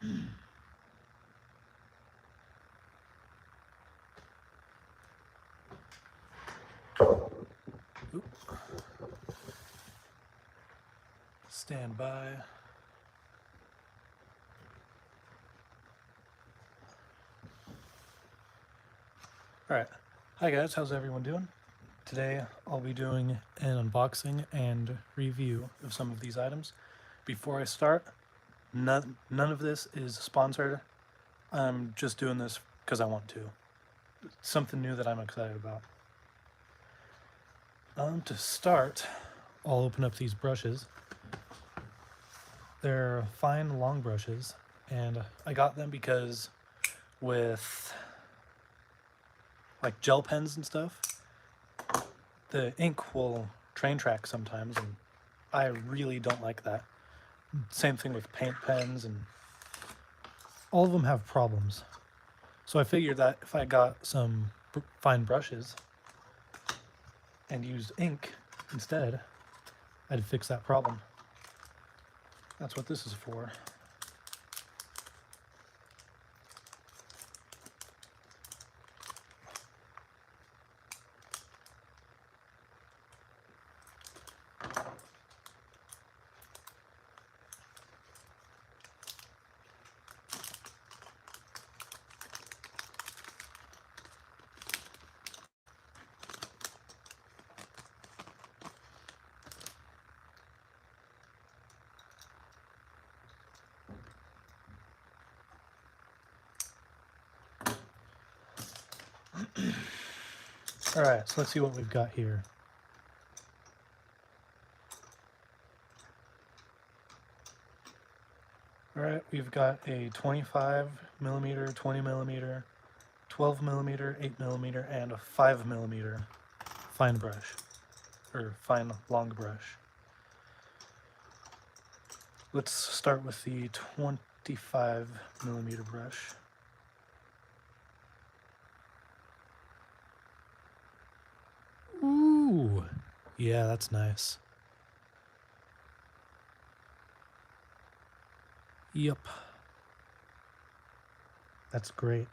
Oop. Stand by. Alright, hi guys, how's everyone doing? Today I'll be doing an unboxing and review of some of these items. Before I start, none of this is sponsored. I'm just doing this because I want to. It's something new that I'm excited about. To start, I'll open up these brushes. They're fine long brushes, and I got them because with like gel pens and stuff, the ink will train track sometimes, and I really don't like that. Same thing with paint pens, and all of them have problems. So I figured that if I got some fine brushes and used ink instead, I'd fix that problem. That's what this is for. Alright, so let's see what we've got here. Alright, we've got a 25 millimeter, 20 millimeter, 12 millimeter, 8 millimeter, and a 5 millimeter fine brush, or fine long brush. Let's start with the 25 millimeter brush. Ooh, yeah, that's nice. Yep. That's great.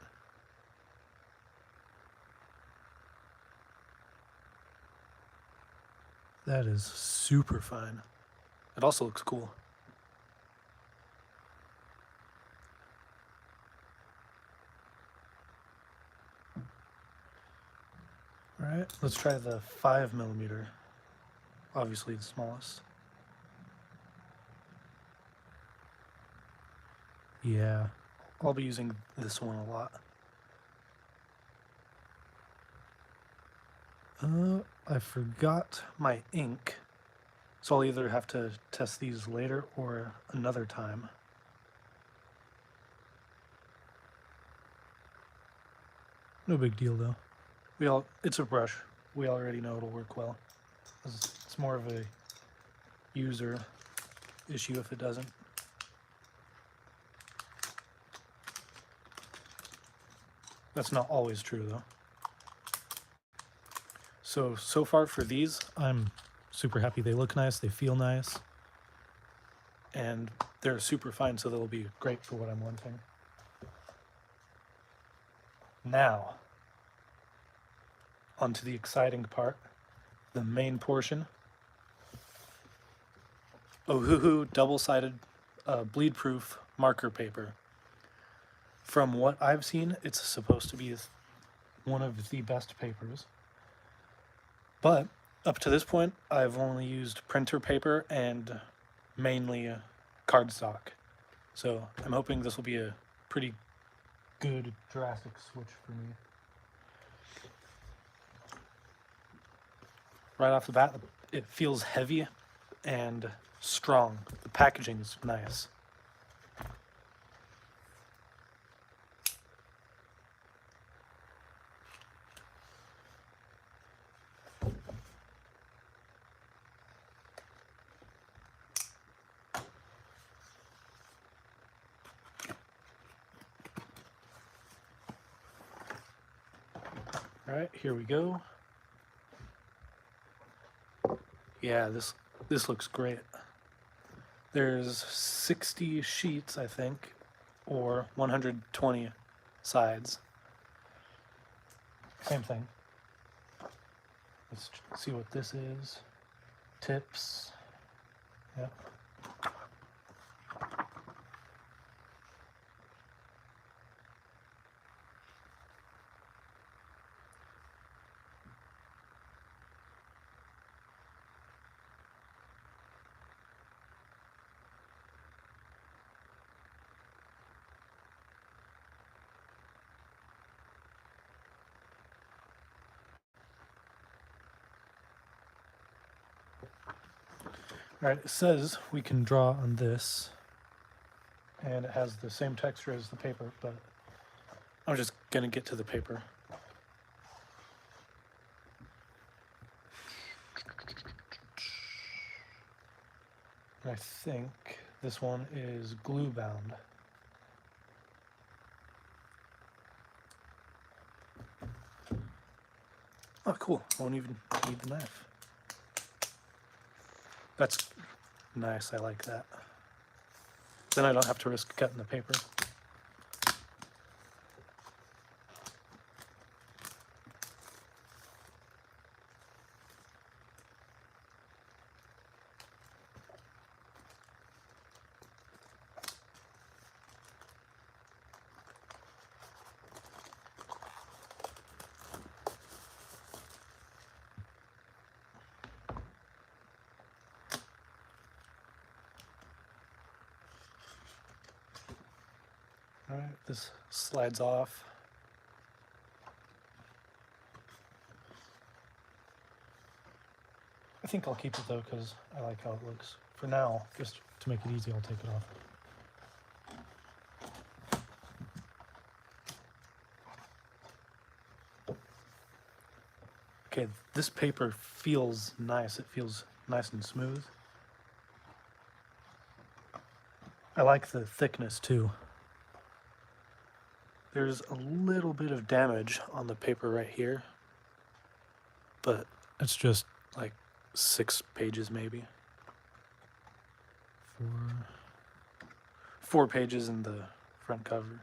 That is super fine. It also looks cool. Alright, let's try the 5 millimeter. Obviously the smallest. Yeah, I'll be using this one a lot. I forgot my ink, so I'll either have to test these later or another time. No big deal though. It's a brush. We already know it'll work well. It's more of a user issue if it doesn't. That's not always true though. So far for these, I'm super happy. They look nice, they feel nice, and they're super fine, so they'll be great for what I'm wanting. Now, onto the exciting part, the main portion. Ohuhu double-sided bleed-proof marker paper. From what I've seen, it's supposed to be one of the best papers. But up to this point, I've only used printer paper and mainly cardstock. So I'm hoping this will be a pretty good drastic switch for me. Right off the bat, it feels heavy and strong. The packaging is nice. All right, here we go. Yeah, this looks great. There's 60 sheets, I think, or 120 sides. Same thing. Let's see what this is. Tips. Yep. All right, it says we can draw on this, and it has the same texture as the paper, but I'm just gonna get to the paper. And I think this one is glue bound. Oh, cool. I won't even need the knife. That's nice. I like that. Then I don't have to risk cutting the paper. All right, this slides off. I think I'll keep it though because I like how it looks. For now, just to make it easy, I'll take it off. Okay, this paper feels nice. It feels nice and smooth. I like the thickness too. There's a little bit of damage on the paper right here, but it's just like 6 pages maybe. 4 pages in the front cover.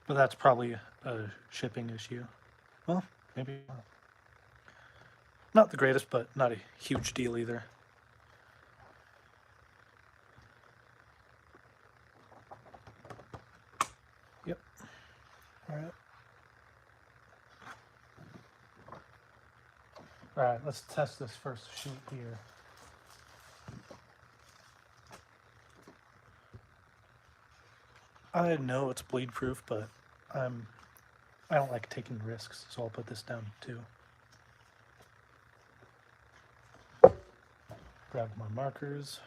But that's probably a shipping issue. Well, maybe not. Not the greatest, but not a huge deal either. Yep. All right. All right, let's test this first sheet here. I know it's bleed proof, but I don't like taking risks, so I'll put this down too. Grab my markers.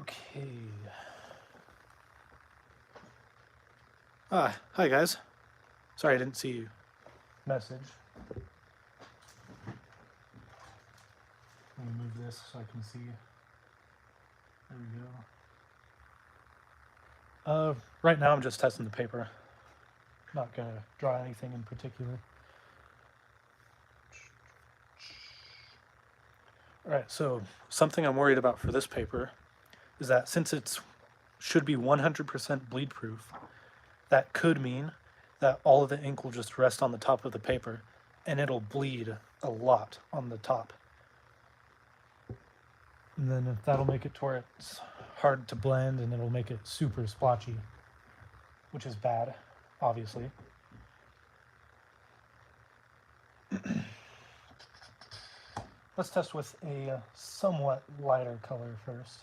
Okay. Hi guys. Sorry I didn't see you. Message. Let me move this so I can see. There we go. Right now I'm just testing the paper. Not gonna draw anything in particular. All right, so something I'm worried about for this paper is that since it should be 100% bleed proof, that could mean that all of the ink will just rest on the top of the paper and it'll bleed a lot on the top. And then that'll make it to where it's hard to blend and it'll make it super splotchy, which is bad, obviously. Let's test with a somewhat lighter color first.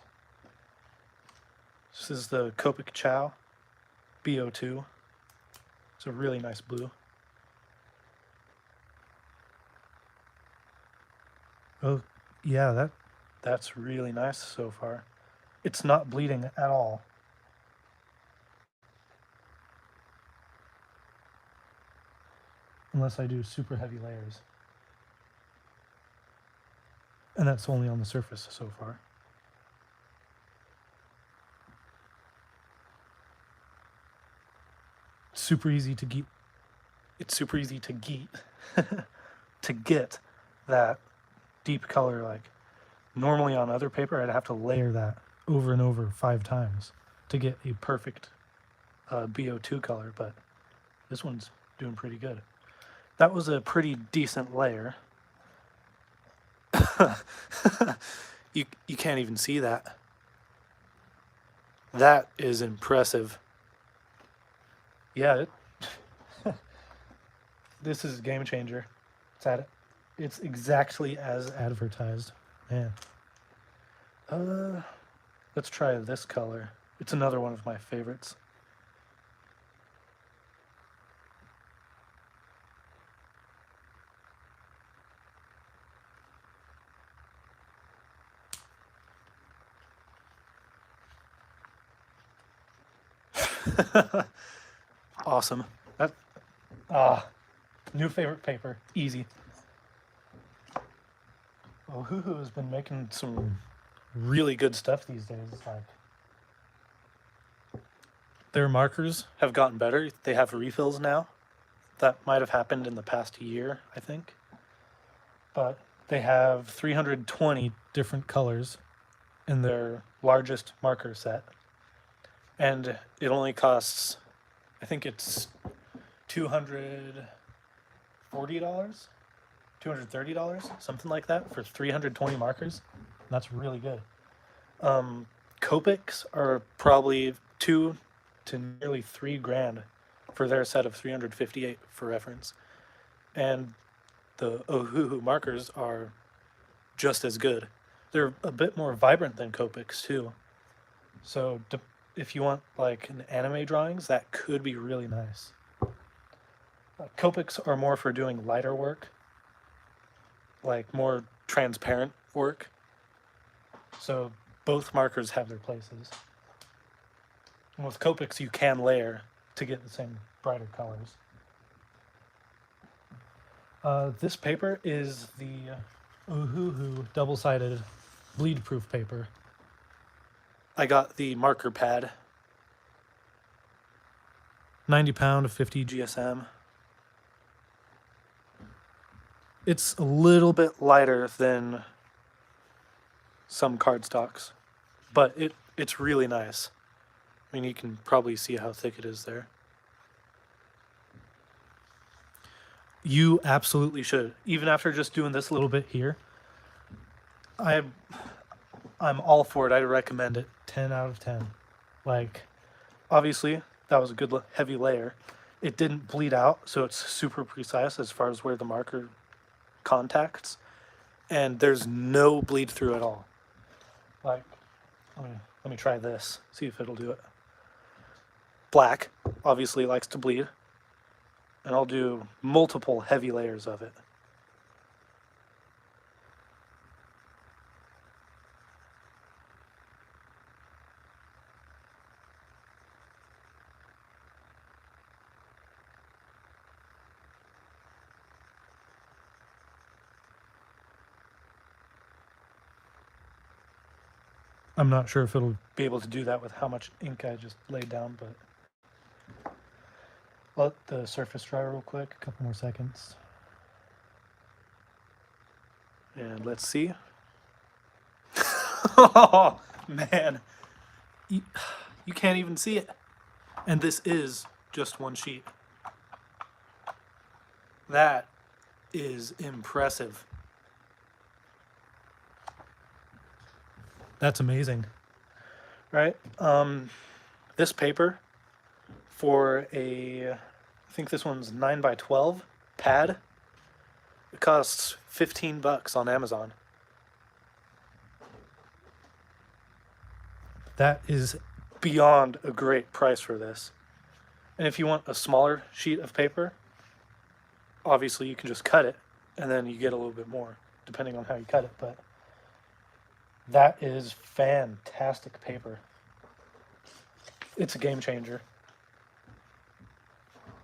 This is the Copic Chow BO2. It's a really nice blue. Oh, yeah, that's really nice so far. It's not bleeding at all. Unless I do super heavy layers. And that's only on the surface so far. It's super easy to get. It's super easy to get that deep color like Normally on other paper, I'd have to layer that over and over 5 times to get a perfect BO2 color, but this one's doing pretty good. That was a pretty decent layer. You can't even see that. That is impressive. Yeah, this is a game changer. It's exactly as advertised. Man. Let's try this color. It's another one of my favorites. Awesome. New favorite paper. Easy. Ohuhu has been making some really good stuff these days. Like, their markers have gotten better. They have refills now. That might have happened in the past year, I think. But they have 320 different colors in their largest marker set. And it only costs, I think it's $240, $230, something like that, for 320 markers. That's really good. Copics are probably $2 to nearly $3,000 for their set of 358 for reference. And the Ohuhu markers are just as good. They're a bit more vibrant than Copics too. So if you want like an anime drawings, that could be really nice. Copics are more for doing lighter work, like more transparent work. So both markers have their places. And with Copics, you can layer to get the same brighter colors. This paper is the Ohuhu double-sided bleed-proof paper. I got the marker pad. 90 pound, 50 GSM. It's a little bit lighter than some cardstocks, but it's really nice. I mean, you can probably see how thick it is there. You absolutely should. Even after just doing this a little bit here, I'm all for it. I'd recommend it. 10 out of 10. Like, obviously, that was a good heavy layer. It didn't bleed out, so it's super precise as far as where the marker contacts. And there's no bleed through at all. Like, let me try this, see if it'll do it. Black obviously likes to bleed, and I'll do multiple heavy layers of it. I'm not sure if it'll be able to do that with how much ink I just laid down, but let the surface dry real quick, a couple more seconds. And let's see. Oh, man. You can't even see it. And this is just one sheet. That is impressive. That's amazing. Right? This paper for I think this one's 9x12 pad. It costs $15 on Amazon. That is beyond a great price for this. And if you want a smaller sheet of paper, obviously you can just cut it and then you get a little bit more depending on how you cut it, but that is fantastic paper. It's a game changer.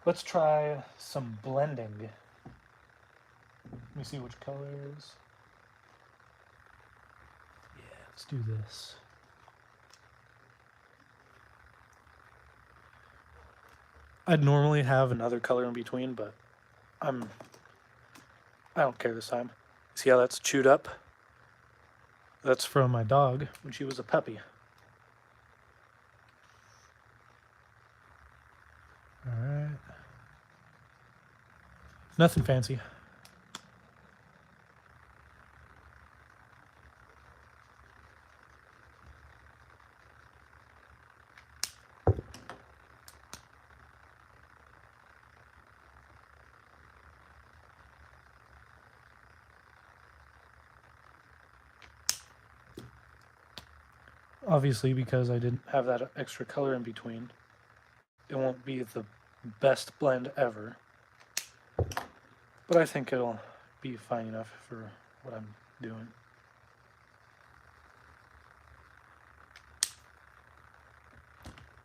Let's try some blending. Let me see which colors. Yeah, let's do this. I'd normally have another color in between, but I don't care this time. See how that's chewed up? That's from my dog when she was a puppy. Alright. Nothing fancy. Obviously, because I didn't have that extra color in between, it won't be the best blend ever. But I think it'll be fine enough for what I'm doing.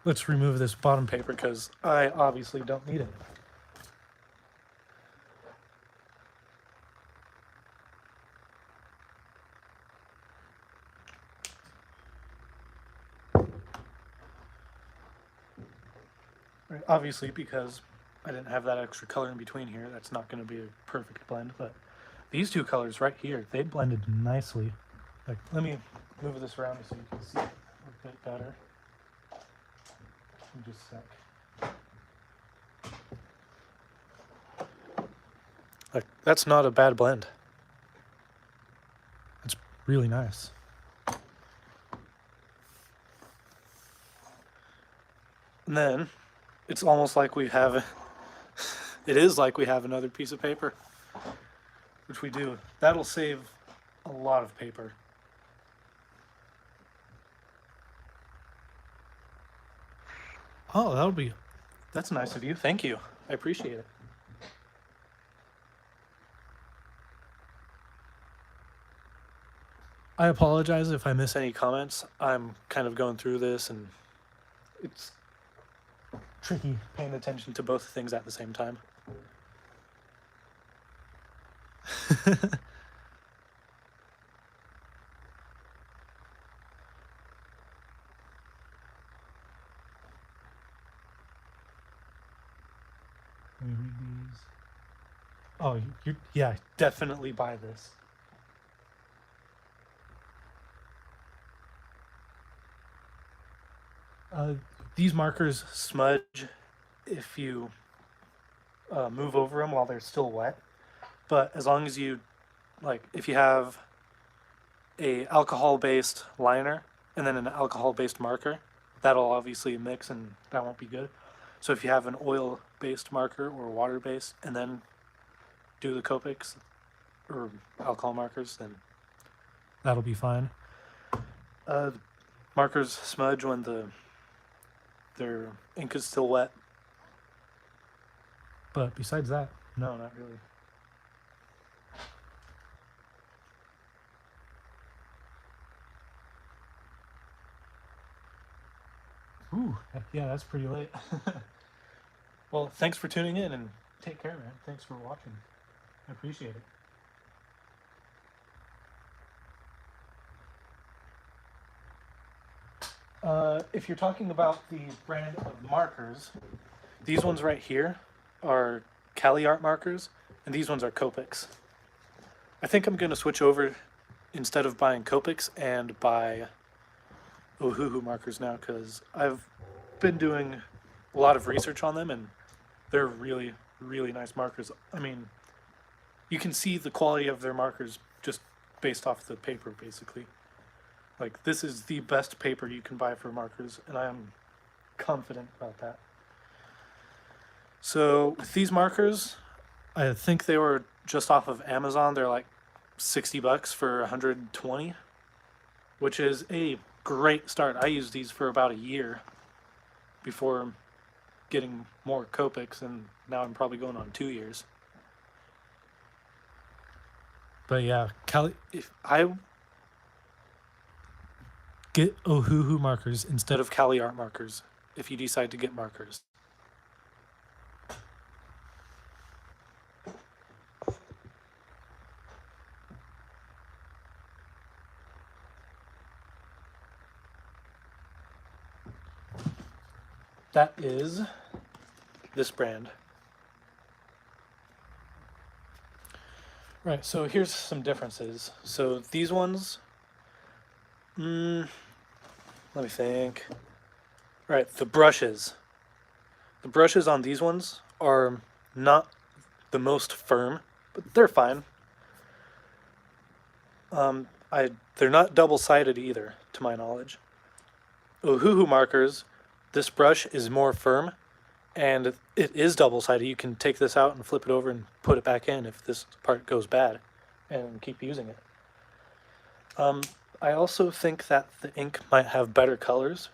Let's remove this bottom paper because I obviously don't need it. Right, obviously, because I didn't have that extra color in between here, that's not going to be a perfect blend, but these two colors right here, they blended nicely. Like, let me move this around so you can see it a bit better. Just a sec. Like, that's not a bad blend. It's really nice. And then it's almost like we have, it is like we have another piece of paper, which we do. That'll save a lot of paper. Oh, that's nice of you. Thank you. I appreciate it. I apologize if I miss any comments. I'm kind of going through this and it's tricky paying attention to both things at the same time. Let me read these. Oh, yeah, definitely buy this. These markers smudge if you move over them while they're still wet. But as long as you, like, if you have a alcohol-based liner and then an alcohol-based marker, that'll obviously mix and that won't be good. So if you have an oil-based marker or water-based and then do the Copics or alcohol markers, then that'll be fine. Markers smudge when their ink is still wet. But besides that, no, not really. Ooh, yeah, that's pretty late. Well, thanks for tuning in and take care, man. Thanks for watching. I appreciate it. If you're talking about the brand of markers, these ones right here are Cali Art markers, and these ones are Copics. I think I'm going to switch over instead of buying Copics and buy Ohuhu markers now because I've been doing a lot of research on them and they're really, really nice markers. I mean, you can see the quality of their markers just based off the paper, basically. Like, this is the best paper you can buy for markers, and I am confident about that. So, with these markers, I think they were just off of Amazon. They're like $60 for 120, which is a great start. I used these for about a year before getting more Copics, and now I'm probably going on 2 years. But yeah, if I get Ohuhu markers instead of Cali Art markers if you decide to get markers. That is this brand. Right, so here's some differences. So these ones Mm, let me think. All right, the brushes. The brushes on these ones are not the most firm, but they're fine. They're not double-sided either, to my knowledge. Ohuhu markers, this brush is more firm, and it is double-sided. You can take this out and flip it over and put it back in if this part goes bad, and keep using it. I also think that the ink might have better colors,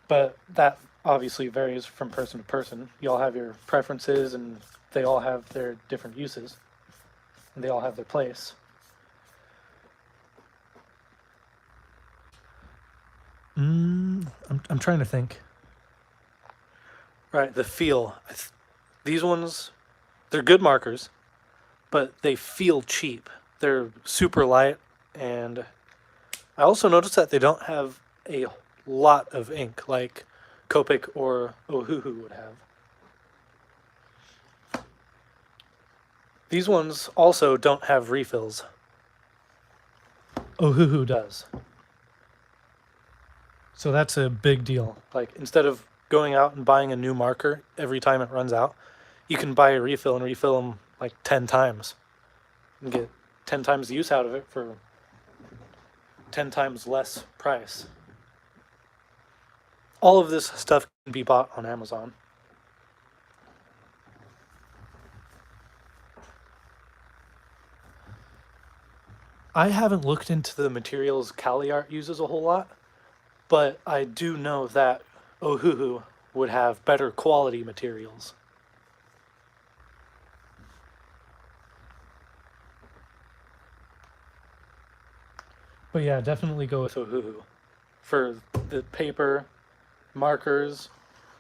but that obviously varies from person to person. You all have your preferences, and they all have their different uses, and they all have their place. I'm trying to think. Right, the feel. These ones, they're good markers, but they feel cheap. They're super light, and I also noticed that they don't have a lot of ink like Copic or Ohuhu would have. These ones also don't have refills. Ohuhu does. So that's a big deal. Like, instead of going out and buying a new marker every time it runs out, you can buy a refill and refill them like 10 times and get 10 times the use out of it for 10 times less price. All of this stuff can be bought on Amazon. I haven't looked into the materials CaliArt uses a whole lot, but I do know that Ohuhu would have better quality materials. But yeah, definitely go with Ohuhu. For the paper, markers,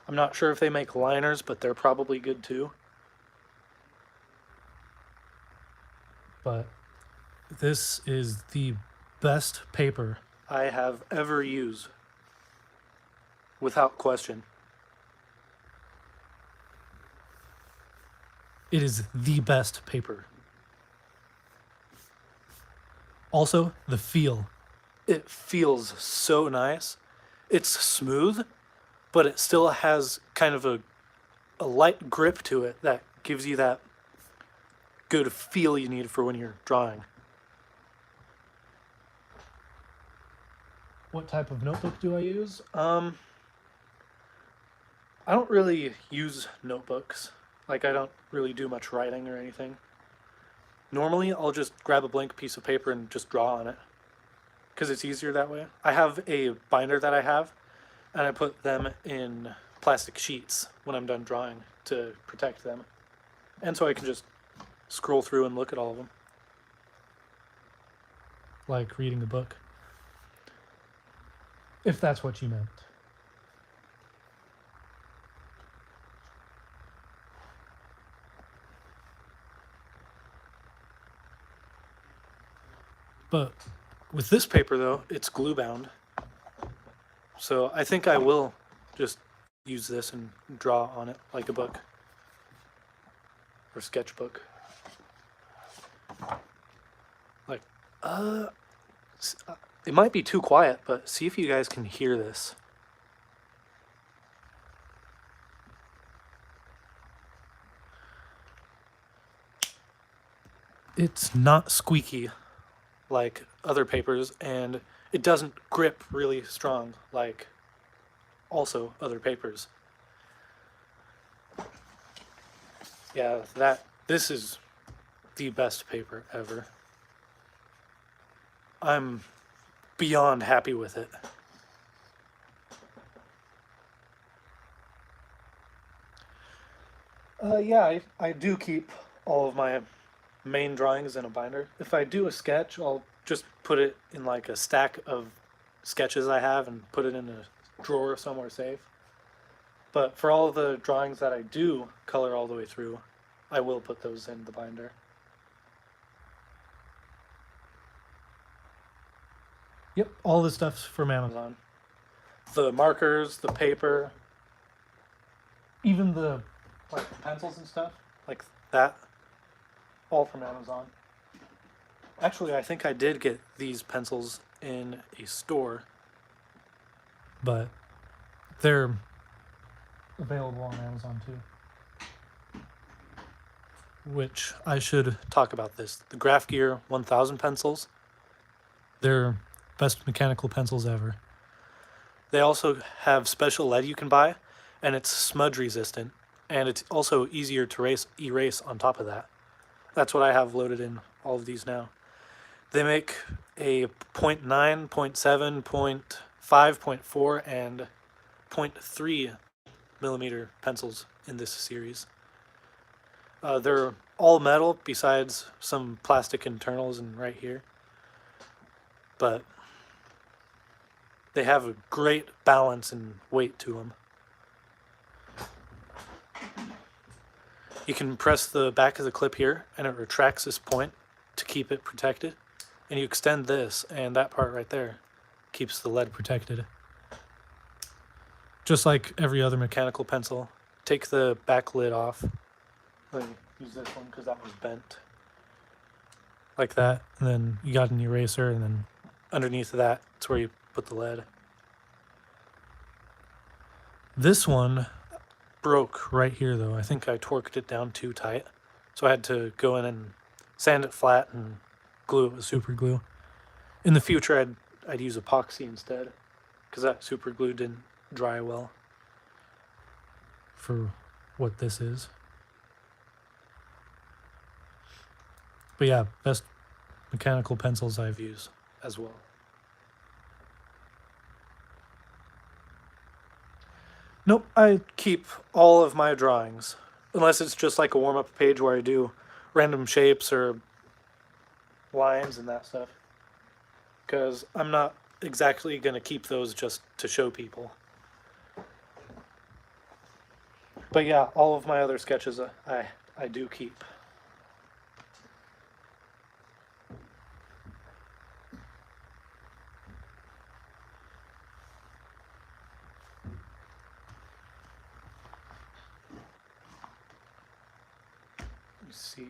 I'm not sure if they make liners, but they're probably good too. But this is the best paper I have ever used, without question. It is the best paper. Also, the feel. It feels so nice. It's smooth, but it still has kind of a light grip to it that gives you that good feel you need for when you're drawing. What type of notebook do I use? I don't really use notebooks. Like, I don't really do much writing or anything. Normally, I'll just grab a blank piece of paper and just draw on it because it's easier that way. I have a binder that I have, and I put them in plastic sheets when I'm done drawing to protect them. And so I can just scroll through and look at all of them. Like reading a book. If that's what you meant. But with this paper, though, it's glue bound. So I think I will just use this and draw on it like a book or sketchbook. Like, it might be too quiet, but see if you guys can hear this. It's not squeaky like other papers, and it doesn't grip really strong like also other papers. Yeah, this is the best paper ever. I'm beyond happy with it. Yeah, I do keep all of my main drawings in a binder. If I do a sketch, I'll just put it in like a stack of sketches I have and put it in a drawer somewhere safe. But for all of the drawings that I do color all the way through, I will put those in the binder. Yep, all this stuff's from Amazon. The markers, the paper, even the like pencils and stuff like that, all from Amazon. Actually, I think I did get these pencils in a store, but they're available on Amazon too. Which I should talk about this. The Graph Gear 1000 pencils. They're best mechanical pencils ever. They also have special lead you can buy, and it's smudge resistant, and it's also easier to erase on top of that. That's what I have loaded in all of these now. They make a 0.9, 0.7, 0.5, 0.4, and 0.3 millimeter pencils in this series. They're all metal besides some plastic internals and right here. But they have a great balance and weight to them. You can press the back of the clip here and it retracts this point to keep it protected. And you extend this and that part right there keeps the lead protected. Just like every other mechanical pencil. Take the back lid off. Let me use this one because that was bent. Like that. And then you got an eraser, and then underneath of that, it's where you put the lead. This one broke right here though. I think I torqued it down too tight. So I had to go in and sand it flat and glue it with super glue. In the future, I'd use epoxy instead because that super glue didn't dry well for what this is. But yeah, best mechanical pencils I've used as well. Nope, I keep all of my drawings, unless it's just like a warm-up page where I do random shapes or lines and that stuff. Because I'm not exactly going to keep those just to show people. But yeah, all of my other sketches I do keep. Let me see.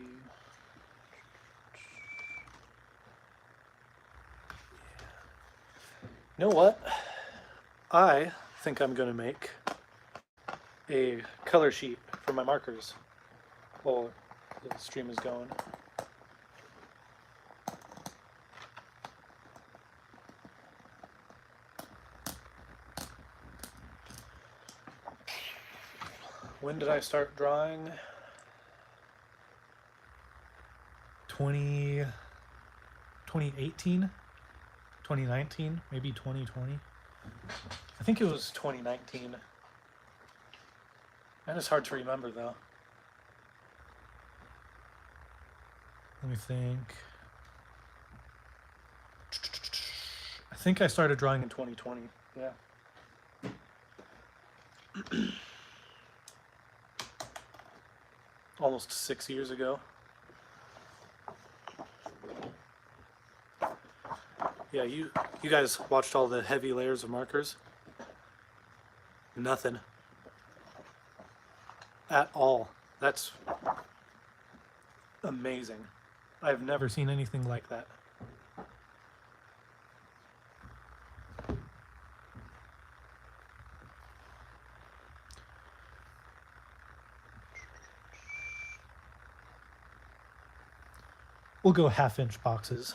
You know what? I think I'm going to make a color sheet for my markers while the stream is going. When did I start drawing? 2018? 2019? Maybe 2020? I think it was 2019. And it's hard to remember though. Let me think. I think I started drawing in 2020. Yeah. Almost 6 years ago. Yeah, you guys watched all the heavy layers of markers? Nothing. At all. That's amazing. I've never seen anything like that. We'll go 1/2-inch boxes.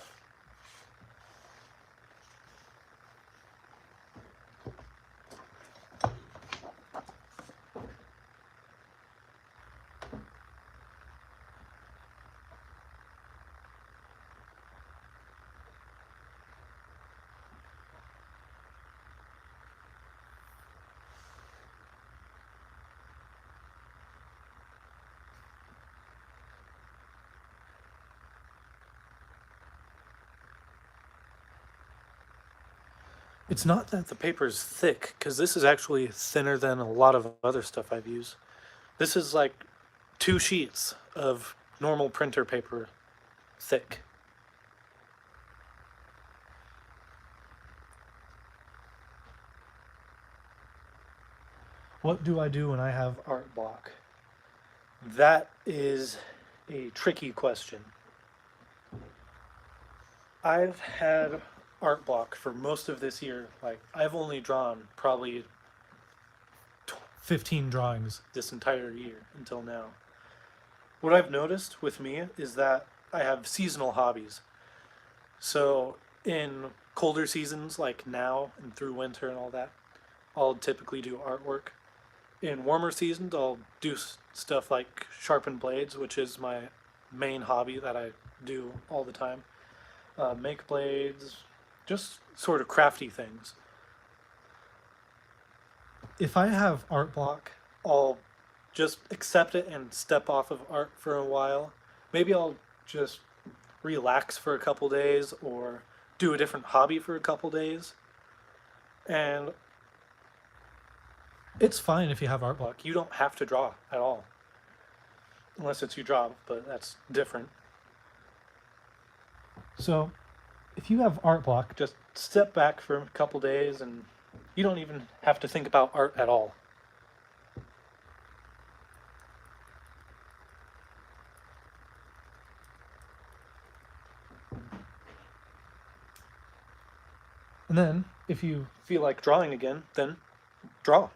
It's not that the paper's thick, because this is actually thinner than a lot of other stuff I've used. This is like 2 sheets of normal printer paper thick. What do I do when I have art block? That is a tricky question. I've had art block for most of this year. Like, I've only drawn probably 15 drawings this entire year until now. What I've noticed with me is that I have seasonal hobbies. So, in colder seasons like now and through winter and all that, I'll typically do artwork. In warmer seasons, I'll do stuff like sharpen blades, which is my main hobby that I do all the time. Make blades, just sort of crafty things. If I have art block, I'll just accept it and step off of art for a while. Maybe I'll just relax for a couple days or do a different hobby for a couple days. And it's fine if you have art block. You don't have to draw at all, unless it's your job, but that's different. So, if you have art block, just step back for a couple days and you don't even have to think about art at all. And then, if you feel like drawing again, then draw.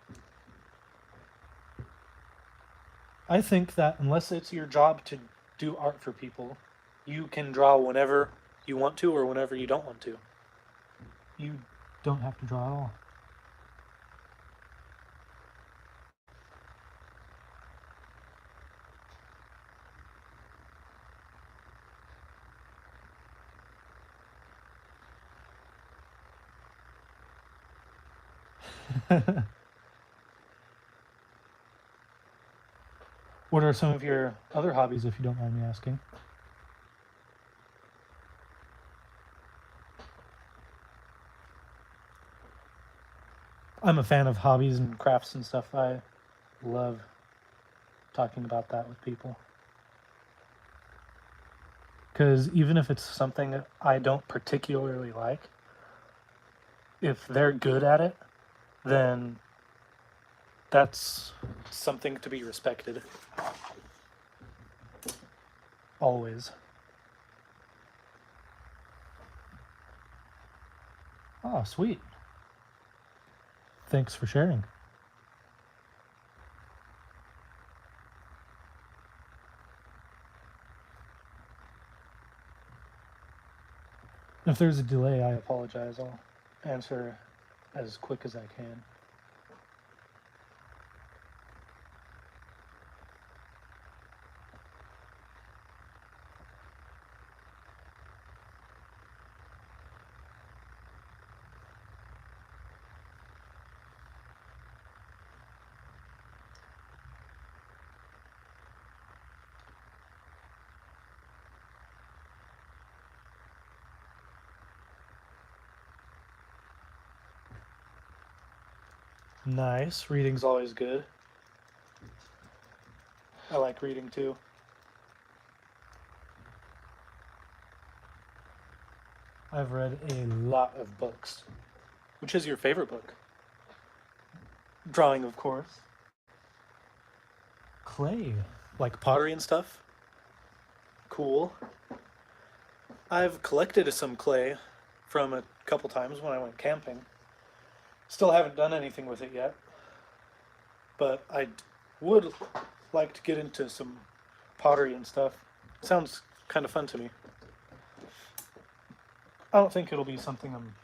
I think that unless it's your job to do art for people, you can draw whenever you want to or whenever you don't want to. You don't have to draw at all. What are some of your other hobbies, if you don't mind me asking? I'm a fan of hobbies and crafts and stuff. I love talking about that with people. Because even if it's something that I don't particularly like, if they're good at it, then that's something to be respected. Always. Oh, sweet. Thanks for sharing. If there's a delay, I apologize. I'll answer as quick as I can. Nice. Reading's always good. I like reading too. I've read a lot of books. Which is your favorite book? Drawing, of course. Clay. Like pottery and stuff? Cool. I've collected some clay from a couple times when I went camping. Still haven't done anything with it yet, but I would like to get into some pottery and stuff. Sounds kind of fun to me. I don't think it'll be something I'm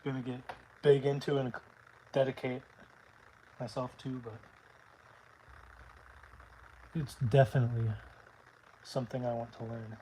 gonna get big into and dedicate myself to, but it's definitely something I want to learn.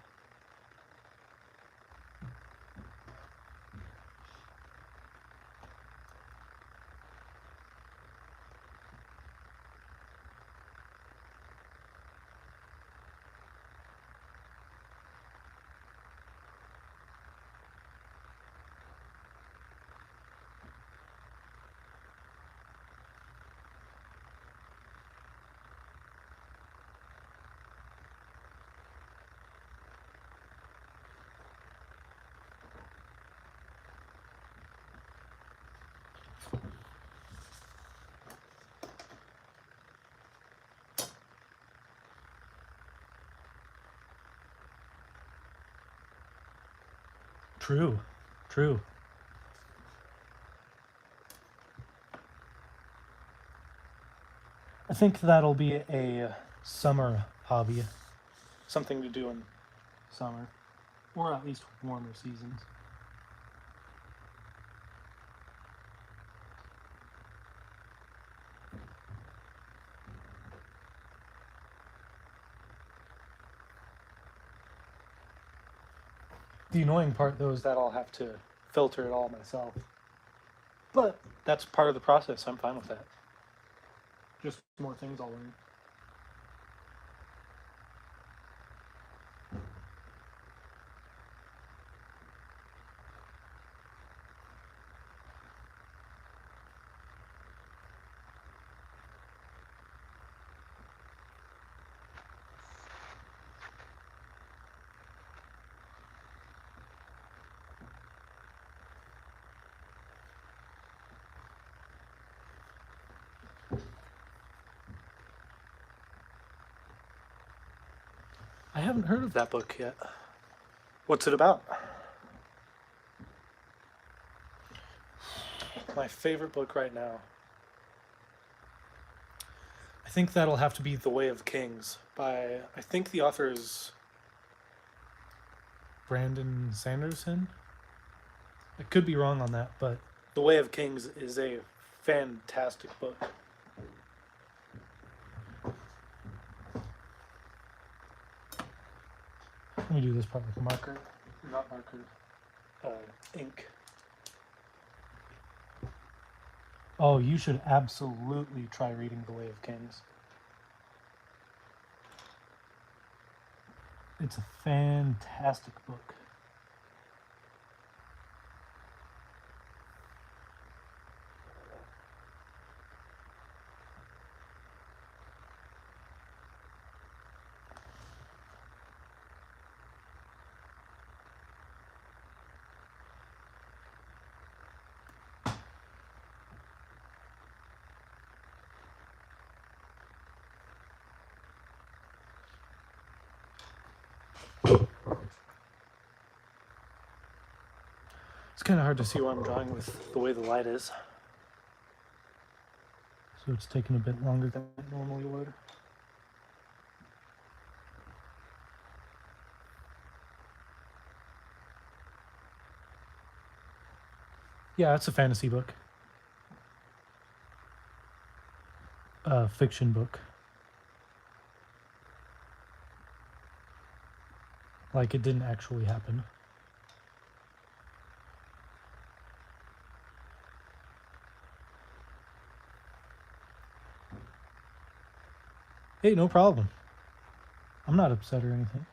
True. True. I think that'll be a summer hobby. Something to do in summer. Or at least warmer seasons. The annoying part, though, is that I'll have to filter it all myself. But that's part of the process. I'm fine with that. Just more things I'll learn. I haven't heard of that book yet. What's it about? My favorite book right now. I think that'll have to be The Way of Kings by, I think the author is Brandon Sanderson. I could be wrong on that, but The Way of Kings is a fantastic book. Let me do this part with a marker. Not marker. Ink. Oh, you should absolutely try reading The Way of Kings. It's a fantastic book. It's kind of hard to see what I'm drawing with the way the light is. So it's taking a bit longer than it normally would. Yeah, it's a fantasy book. A fiction book. Like it didn't actually happen. Hey, no problem. I'm not upset or anything.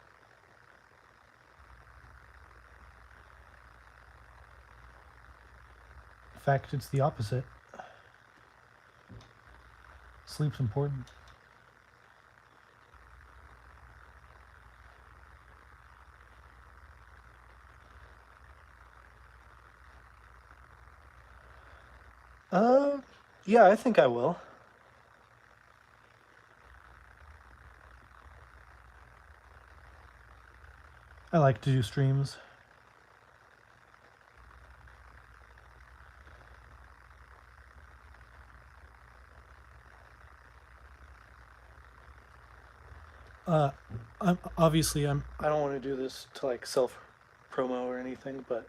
In fact, it's the opposite. Sleep's important. Yeah, I think I will. I like to do streams. I don't want to do this to like self promo or anything, but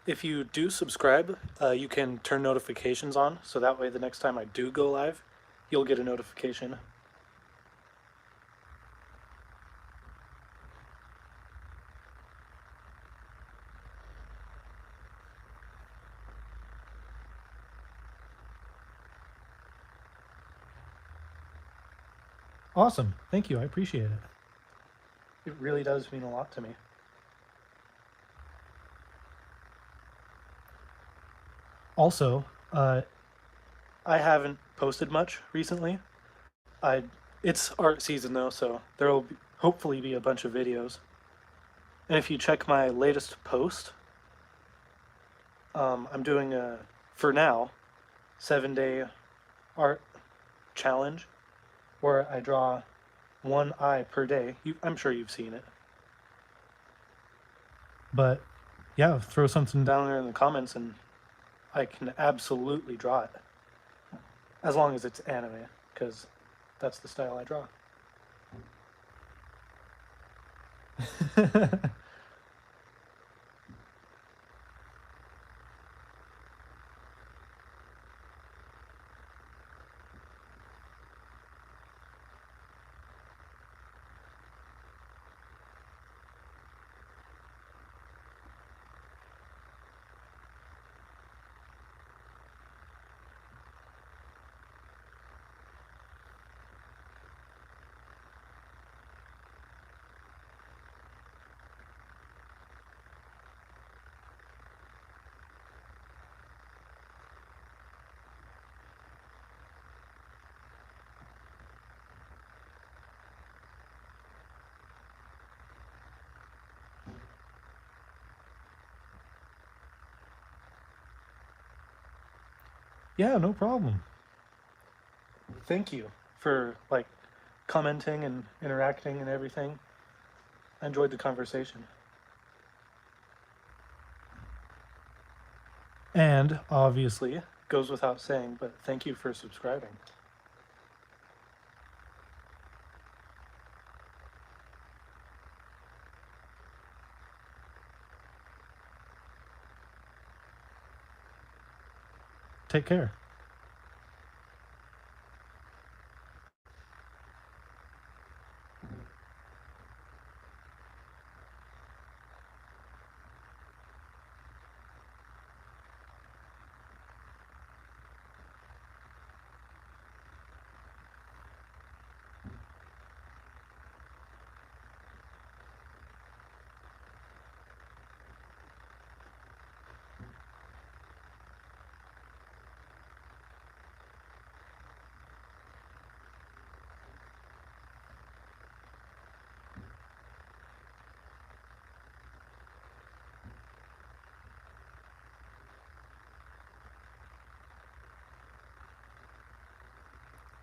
if you do subscribe, you can turn notifications on, so that way the next time I do go live, you'll get a notification. Awesome. Thank you. I appreciate it. It really does mean a lot to me. Also, I haven't posted much recently. I It's art season though, so there'll hopefully be a bunch of videos. And if you check my latest post, I'm doing for now, 7-day art challenge where I draw one eye per day. I'm sure you've seen it. But yeah, throw something down there in the comments and I can absolutely draw it. As long as it's anime, because that's the style I draw. Yeah, no problem. Thank you for like commenting and interacting and everything. I enjoyed the conversation. And obviously, goes without saying, but thank you for subscribing. Take care.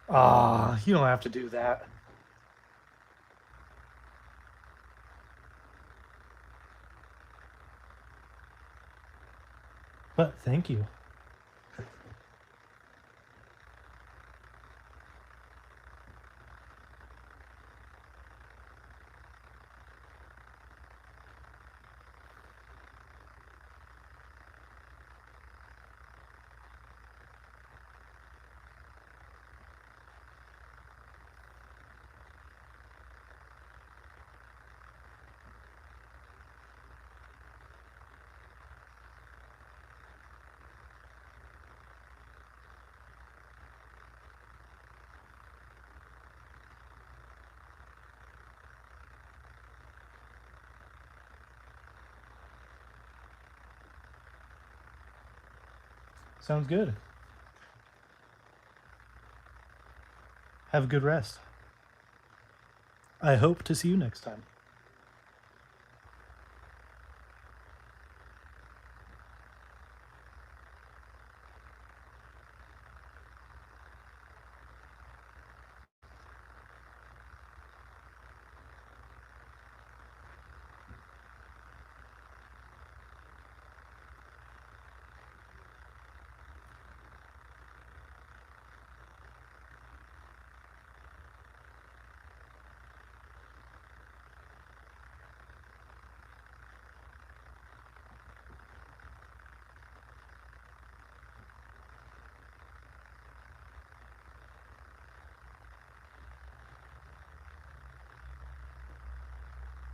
Ah, you don't have to do that. But thank you. Sounds good. Have a good rest. I hope to see you next time.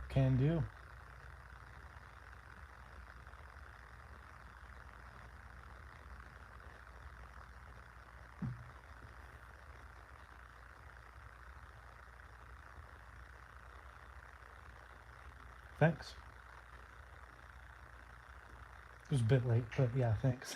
Can do. Thanks. It was a bit late, but yeah, thanks.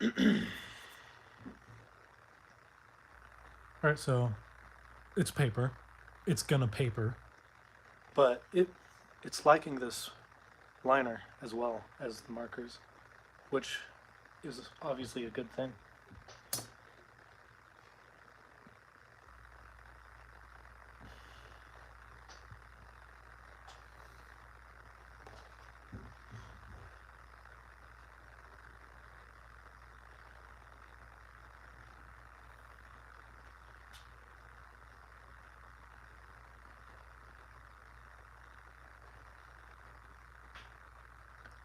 All right, so it's paper. It's gonna paper, but it's liking this liner as well as the markers, which is obviously a good thing.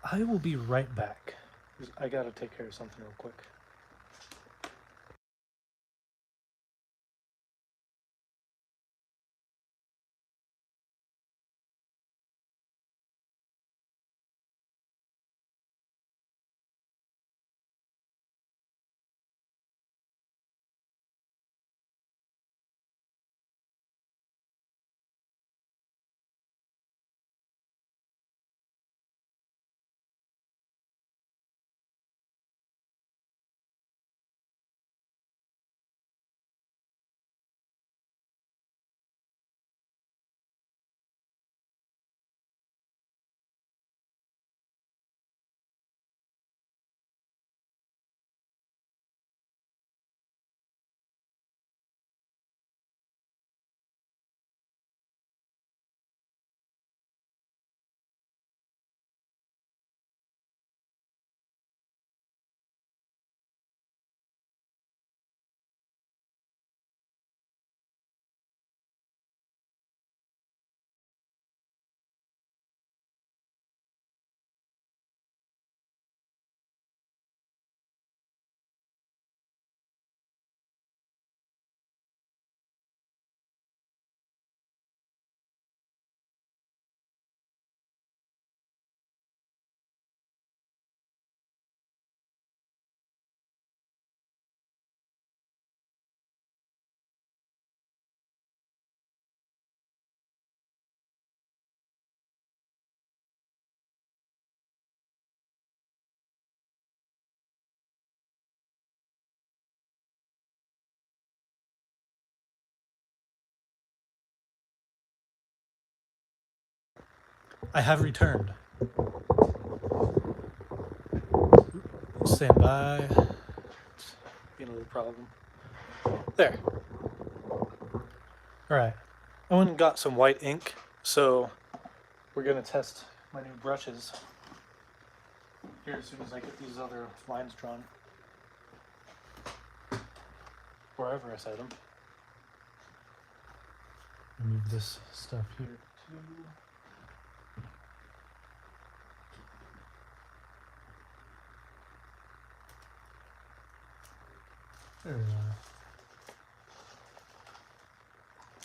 I will be right back. I gotta take care of something real quick. I have returned. Stand by. It's being a little problem. There. All right. I went and got some white ink, so we're gonna test my new brushes here as soon as I get these other lines drawn. Wherever I set them. Move this stuff here too. There we are.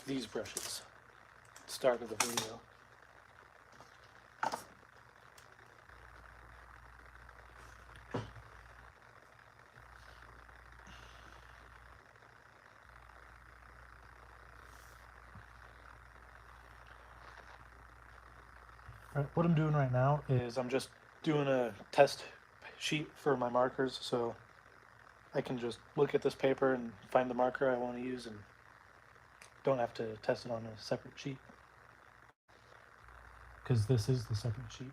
These brushes. Start of the video. All right, what I'm doing right now is I'm just doing a test sheet for my markers, so I can just look at this paper and find the marker I want to use and don't have to test it on a separate sheet. Because this is the second sheet.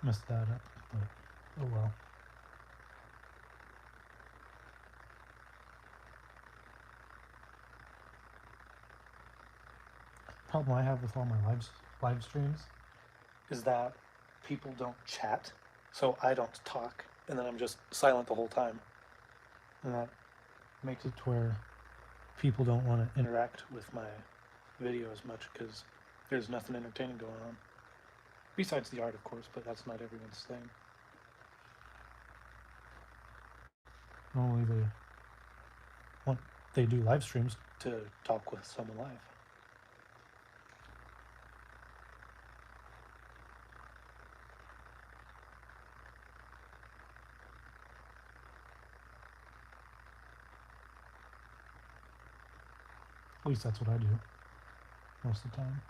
messed that up, but oh well. Problem I have with all my live streams is that people don't chat, so I don't talk, and then I'm just silent the whole time, and that makes it to where people don't want to interact with my video as much because there's nothing entertaining going on. Besides the art, of course, but that's not everyone's thing. Normally they do live streams to talk with someone live. At least that's what I do most of the time.